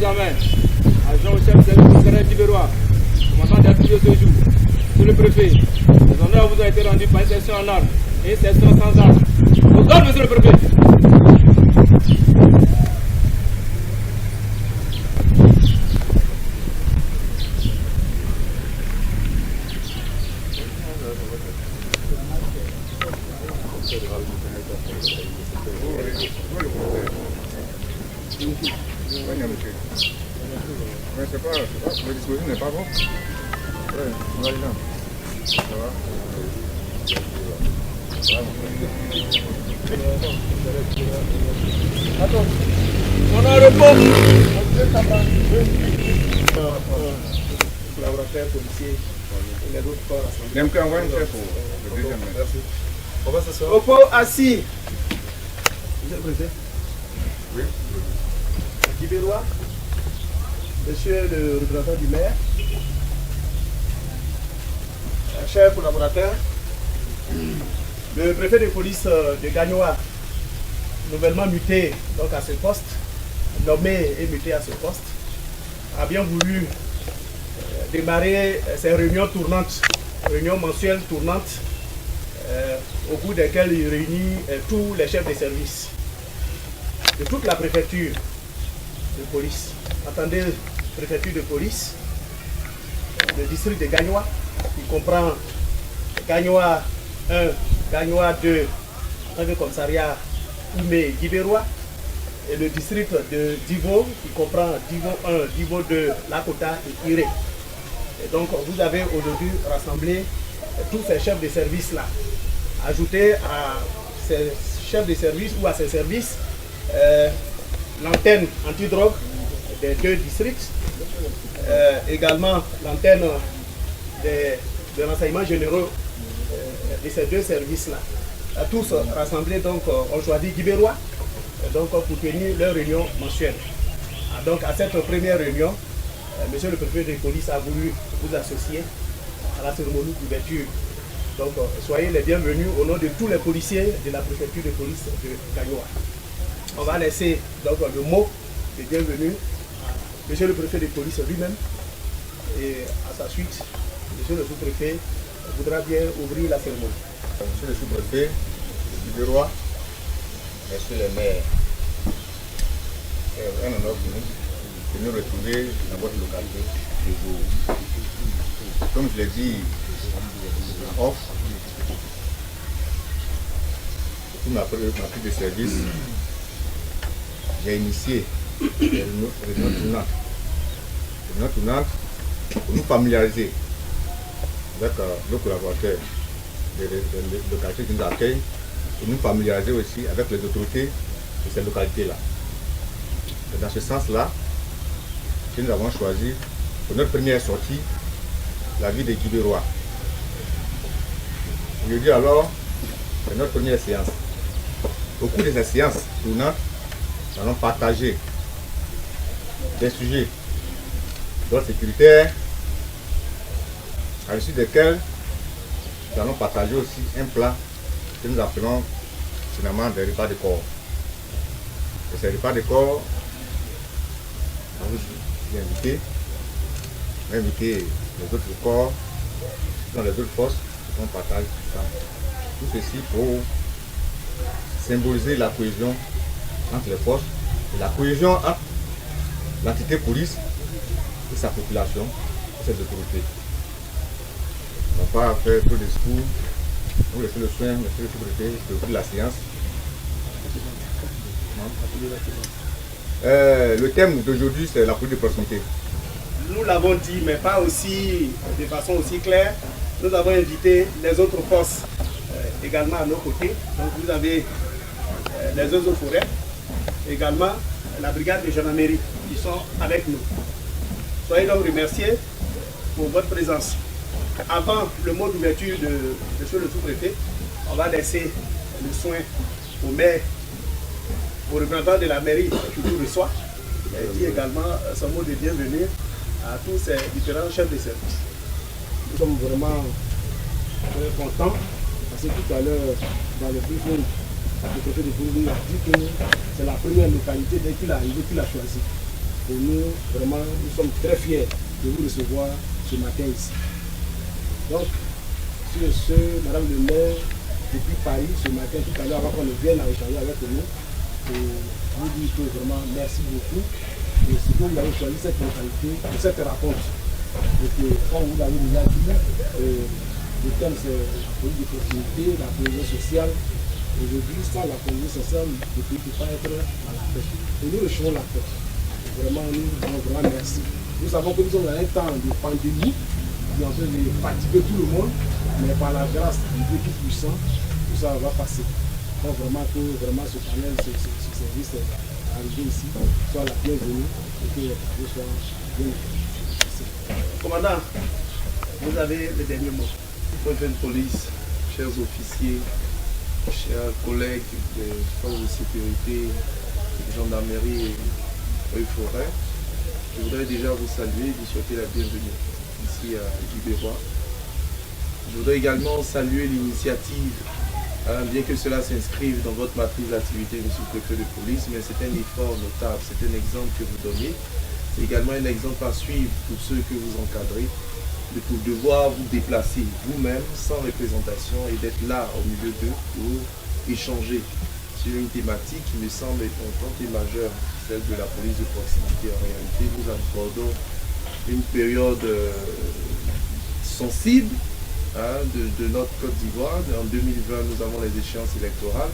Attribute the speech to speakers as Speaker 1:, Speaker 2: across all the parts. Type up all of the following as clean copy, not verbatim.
Speaker 1: en main. Agent au chef de service commissariat d'Iberois, commandant d'atelier ce jour. Monsieur le préfet, les honneurs vous ont été rendus par une session en ordre et une session sans ordre. Aux ordres, monsieur le préfet.
Speaker 2: Mais c'est pas, le dispositif n'est pas bon. Ouais, on va aller là. Ça va.
Speaker 1: Attends, on a un repos. Collaborateurs policiers et les autres corps assemblés.
Speaker 2: Même qu'on voit une chef pour le deuxième.
Speaker 1: Merci.
Speaker 3: On va s'asseoir.
Speaker 1: Repos assis. Monsieur le préfet.
Speaker 2: Oui.
Speaker 1: Iberois, monsieur le représentant du maire, chers collaborateurs, le préfet de police de Gagnoa, nouvellement muté donc à ce poste, nommé et muté à ce poste, a bien voulu démarrer ces réunions tournantes, réunions mensuelles tournantes, au bout desquelles il réunit tous les chefs de service de toute la préfecture de police. Attendez, préfecture de police, le district de Gagnoa, qui comprend Gagnoa 1, Gagnoa 2, un commissariat Oumé Guibérois, et le district de Divo, qui comprend Divo 1, Divo 2, Lakota et Iré. Et donc vous avez aujourd'hui rassemblé tous ces chefs de service-là. Ajouté à ces chefs de service ou à ces services, l'antenne antidrogue des deux districts, également l'antenne des renseignements généraux de ces deux services-là. Tous rassemblés donc ont choisi Guibérois donc, pour tenir leur réunion mensuelle. Donc à cette première réunion, monsieur le préfet de police a voulu vous associer à la cérémonie d'ouverture. Donc soyez les bienvenus au nom de tous les policiers de la préfecture de police de Gagnoa. On va laisser donc le mot de bienvenue à monsieur le préfet de police lui-même et à sa suite, monsieur le sous-préfet voudra bien ouvrir la cérémonie.
Speaker 2: Monsieur le sous-préfet, le roi, monsieur le maire, c'est un honneur pour nous de nous retrouver dans votre localité de jour. Comme je l'ai dit en off, pour ma prise de service, j'ai initié une réunion tournante pour nous familiariser avec nos collaborateurs de localités qui nous accueillent, pour nous familiariser aussi avec les autorités de ces localités-là. Dans ce sens-là, nous avons choisi pour notre première sortie la ville de Guibérois. Je dis alors, c'est notre première séance. Au cours de cette séance tournante, nous allons partager des sujets d'ordre sécuritaire, à l'issue desquels nous allons partager aussi un plat que nous appelons finalement des repas de corps. Et ces repas de corps, on vous inviter les autres corps, dans les autres postes, on partage ça. Tout ceci pour symboliser la cohésion entre les forces, et la cohésion entre l'entité police et sa population, et ses autorités. On ne va pas faire trop de discours, on va laisser le soin, monsieur le sous-préfet, de ouvrir la séance. Le thème d'aujourd'hui, c'est la police de proximité.
Speaker 1: Nous l'avons dit, mais pas aussi de façon aussi claire. Nous avons invité les autres forces également à nos côtés. Donc vous avez les eaux et forêts, également la brigade de gendarmerie qui sont avec nous. Soyez donc remerciés pour votre présence. Avant le mot d'ouverture de monsieur le sous-préfet, on va laisser le soin au maire, au représentant de la mairie qui vous reçoit, et dit également son mot de bienvenue à tous ces différents chefs de service. Nous sommes vraiment très contents parce que tout à l'heure, dans le briefing, le préfet de Bourgogne a dit que c'est la première localité dès qu'il est arrivé qu'il a choisi.
Speaker 3: pour nous, vraiment, nous sommes très fiers de vous recevoir ce matin ici. Donc, sur ce, Madame le maire, depuis Paris, ce matin, tout à l'heure, avant qu'on ne vienne à échanger avec nous, pour vous dire que vraiment merci beaucoup. Et c'est que vous avez choisi cette localité pour cette rencontre. Et que, comme vous l'avez déjà dit, le thème c'est la politique de proximité, la cohésion sociale. Aujourd'hui, sans la cohésion sociale, le pays ne peut pas être à la fête. Et nous recherchons la fête. Vraiment, nous disons vraiment merci. Nous savons que nous sommes dans un temps de pandémie qui est en train de fatiguer tout le monde, mais par la grâce du Dieu tout puissant, tout ça va passer. Donc vraiment que vraiment ce panel, ce service arrivé ici, soit la bienvenue et que les travaux soient bien faits.
Speaker 1: Commandant, vous avez le dernier mot.
Speaker 4: Préfet de police, chers officiers, chers collègues des forces de sécurité, de gendarmerie et forêt, je voudrais déjà vous saluer et vous souhaiter la bienvenue ici à Libérois. Je voudrais également saluer l'initiative, bien que cela s'inscrive dans votre matrice d'activité, monsieur le préfet de police, mais c'est un effort notable, c'est un exemple que vous donnez. C'est également un exemple à suivre pour ceux que vous encadrez, de devoir vous déplacer vous-même sans représentation et d'être là au milieu d'eux pour échanger sur une thématique qui me semble importante et majeure, celle de la police de proximité. En réalité, nous abordons une période sensible de notre Côte d'Ivoire. En 2020, nous avons les échéances électorales.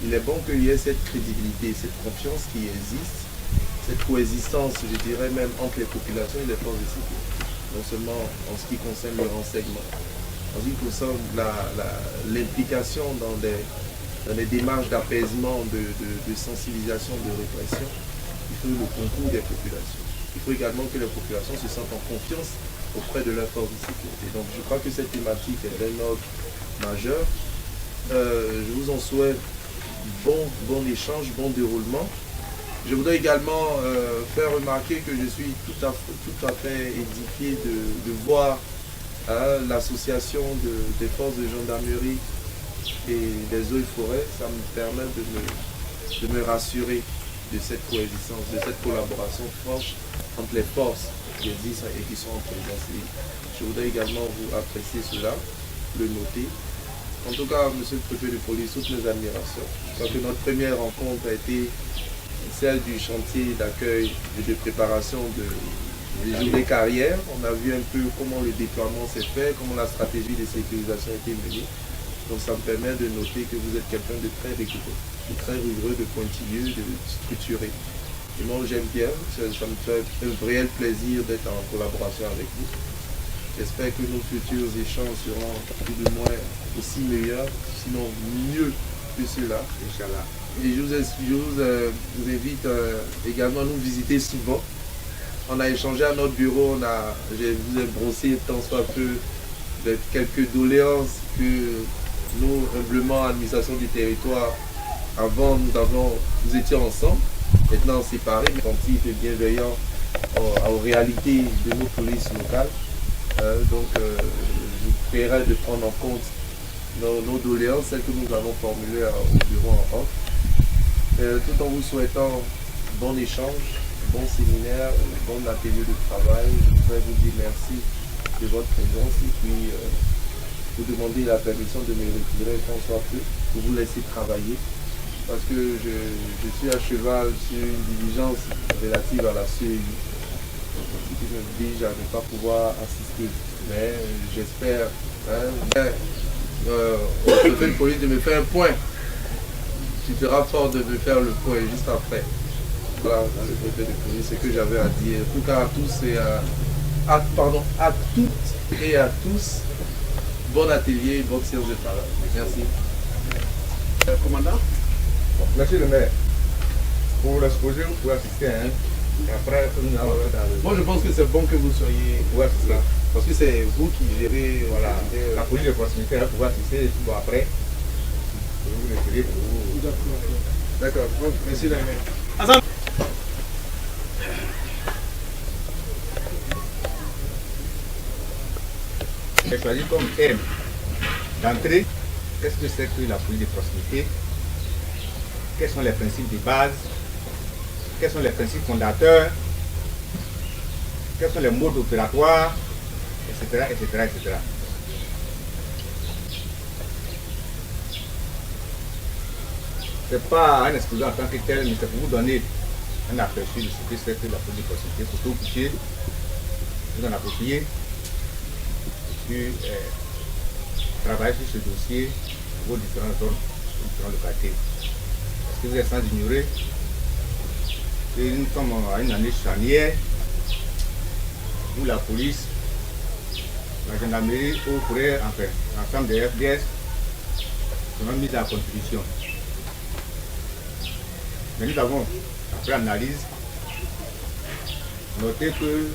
Speaker 4: Il est bon qu'il y ait cette crédibilité, cette confiance qui existe, cette coexistence, je dirais même, entre les populations et les forces de sécurité. Non seulement en ce qui concerne le renseignement, en ce qui concerne l'implication dans des démarches d'apaisement, de sensibilisation, de répression, il faut le concours des populations. Il faut également que les populations se sentent en confiance auprès de leurs forces de sécurité. Donc je crois que cette thématique est d'un ordre majeur. Je vous en souhaite bon échange, bon déroulement. Je voudrais également faire remarquer que je suis tout à fait édifié de voir l'association des forces de gendarmerie et des eaux et forêts. Ça me permet de me rassurer de cette coexistence, de cette collaboration franche entre les forces qui existent et qui sont en présence. Je voudrais également vous apprécier cela, le noter. En tout cas, monsieur le préfet de police, toutes mes admirations. Je crois que notre première rencontre a été celle du chantier d'accueil et de préparation des journées carrières. On a vu un peu comment le déploiement s'est fait, comment la stratégie de sécurisation a été menée. Donc ça me permet de noter que vous êtes quelqu'un de très rigoureux, de pointilleux, de structuré. Et moi j'aime bien, ça me fait un réel plaisir d'être en collaboration avec vous. J'espère que nos futurs échanges seront plus ou moins aussi meilleurs, sinon mieux que ceux-là. Inch'Allah. Et je vous invite également à nous visiter souvent. On a échangé à notre bureau, je vous ai brossé tant soit peu de quelques doléances que nous, humblement, administration du territoire, avant nous étions ensemble, maintenant séparés, mais attentifs et bienveillants aux réalités de nos polices locales. Donc je vous prierai de prendre en compte nos doléances, celles que nous avons formulées au bureau en off. Tout en vous souhaitant bon échange, bon séminaire, bon atelier de travail. Je voudrais vous dire merci de votre présence et puis vous demander la permission de me retirer quand soit peu pour vous laisser travailler parce que je suis à cheval sur une diligence relative à la CEI qui me oblige à ne pas pouvoir assister. Mais j'espère au préfet de police de me faire un point. Tu seras fort de me faire le point juste après. Voilà, le préfet de police, c'est ce que j'avais à dire. En tout cas, à tous et à toutes et à tous, bon atelier, bonne séance de travail. Merci.
Speaker 1: Commandant.
Speaker 2: Monsieur le maire, pour l'exposer, vous pouvez assister. Et après, nous allons dans le...
Speaker 1: Moi, je pense que c'est bon que vous soyez
Speaker 2: là.
Speaker 1: Parce que c'est vous qui gérez
Speaker 2: la police de proximité, elle pourra assister et puis bon, après, vous le ferez pour vous.
Speaker 1: D'accord. Merci la maire.
Speaker 2: J'ai choisi comme thème d'entrée, qu'est-ce que c'est que la police de proximité, quels sont les principes de base, quels sont les principes fondateurs quels sont les modes opératoires, etc., etc., etc. C'est pas un exposé en tant que tel, mais c'est pour vous donner un aperçu de ce que c'est que la police de proximité, pour que vous puissiez vous en approprier, sur, travailler sur ce dossier dans vos différentes zones, différentes localités. Parce que vous êtes sans ignorer que nous sommes à une année charnière où la police, la gendarmerie, au courrier, enfin, l'ensemble des FDS seront mis à contribution. Mais nous avons, après analyse, noté que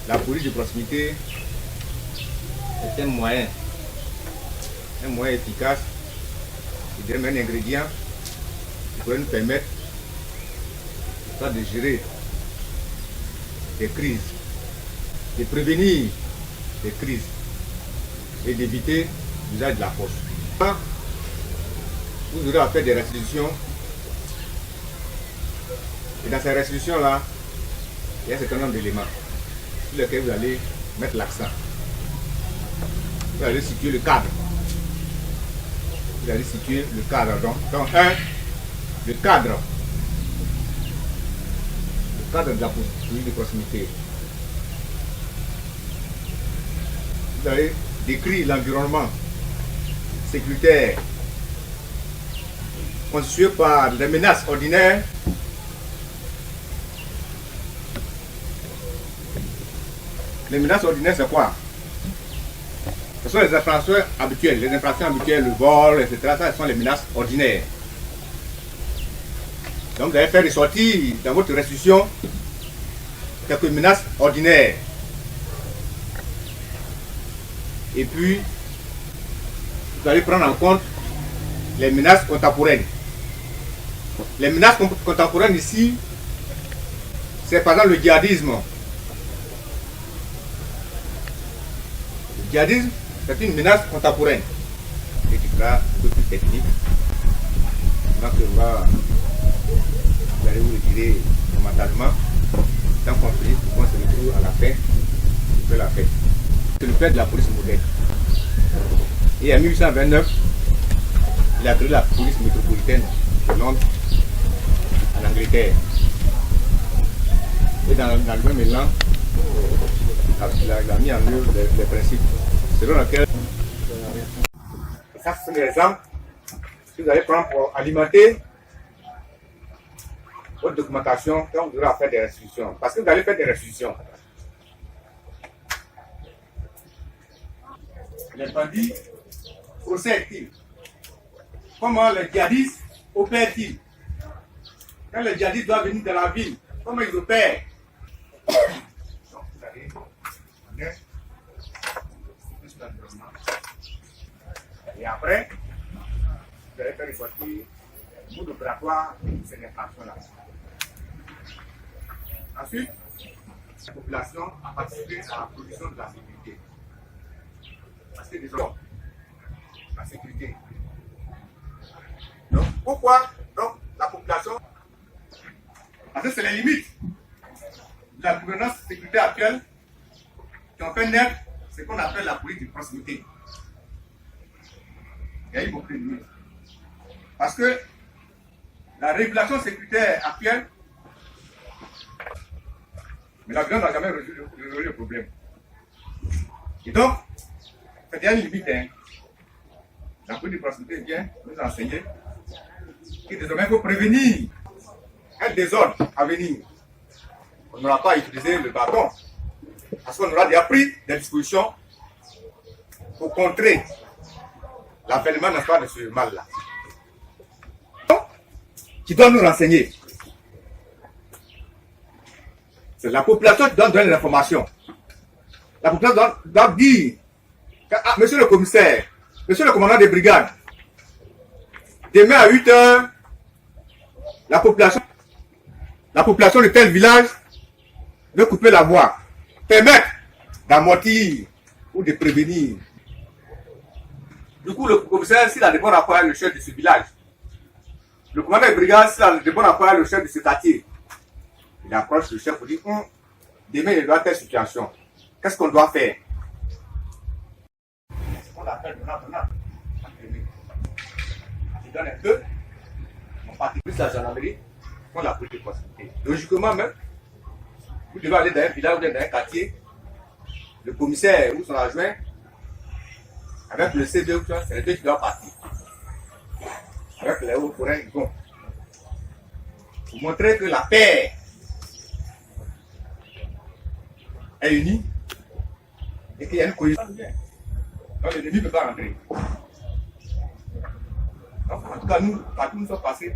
Speaker 2: la police de proximité est un moyen efficace, je dirais même un ingrédient qui pourrait nous permettre de gérer des crises, de prévenir des crises et d'éviter l'usage de la force. Vous aurez à faire des restitutions. Et dans ces restitutions-là, il y a un certain nombre d'éléments sur lesquels vous allez mettre l'accent. Vous allez situer le cadre. Vous allez situer le cadre. Donc le cadre. Le cadre de la police de proximité. Vous allez décrire l'environnement sécuritaire constitué par des menaces ordinaires, les menaces ordinaires, c'est quoi? Ce sont les infractions habituelles, le vol, etc. Ça, ce sont les menaces ordinaires. Donc, vous allez faire ressortir dans votre restitution quelques menaces ordinaires. Et puis, vous allez prendre en compte les menaces contemporaines. Les menaces contemporaines ici, c'est par exemple le djihadisme. Le djihadisme, c'est une menace contemporaine et qui sera un peu plus technique. Donc vous allez vous retirer mentalement tant qu'on finit pour qu'on se retrouve à la fin, on fait la fête. C'est le père de la police moderne. Et en 1829, il a créé la police métropolitaine de Londres, en Angleterre. Et dans le même élan, il a mis en œuvre les principes selon lesquels, ça ce sont des exemples que vous allez prendre pour alimenter votre documentation quand vous aurez à faire des restitutions. Parce que vous allez faire des restitutions. Les bandits procèdent-ils? Comment les djihadistes opèrent-ils? Quand les djihadistes doivent venir dans la ville, comment ils opèrent? Donc, vous allez connaître plus l'environnement. Et après, vous allez faire ressortir le mode opératoire de ces infractions-là. Ensuite, la population a participé à la production de la sécurité. Parce que déjà, la sécurité. Donc, pourquoi donc, la population? Parce que c'est les limites de la gouvernance sécuritaire actuelle qui ont fait naître ce qu'on appelle la police de proximité. Il y a eu beaucoup de limites. Parce que la régulation sécuritaire actuelle, mais la violence n'a jamais résolu le problème. Et donc, il y a une limite. La police de proximité vient nous enseigner que désormais il faut prévenir un désordre à venir. On n'aura pas utilisé le bâton, parce qu'on aura déjà pris des dispositions pour contrer l'avènement de ce mal-là. Qui doit nous renseigner. C'est la population qui doit donner l'information. La population doit dire ah, monsieur le commissaire, monsieur le commandant des brigades, demain à 8 h, la population de tel village veut couper la voie. Permettre d'amortir ou de prévenir. Du coup, le commissaire, s'il a de bons rapports avec le chef de ce village, le commandant des brigades, s'il a de bons rapports avec le chef de ce quartier, il approche le chef pour dire demain il y aura telle situation. Qu'est-ce qu'on doit faire? On appelle maintenant. Je donne un peu, on partit plus la gendarmerie, on la police de proximité. Logiquement même, vous devez aller dans un village ou dans un quartier, le commissaire ou son adjoint, avec le C2, c'est les deux qui doivent partir. Avec les hauts forains, ils vont. Pour montrer que la paix est unie et qu'il y a une cohésion. Donc l'ennemi ne peut pas rentrer. Donc, en tout cas, nous, partout nous sommes passés.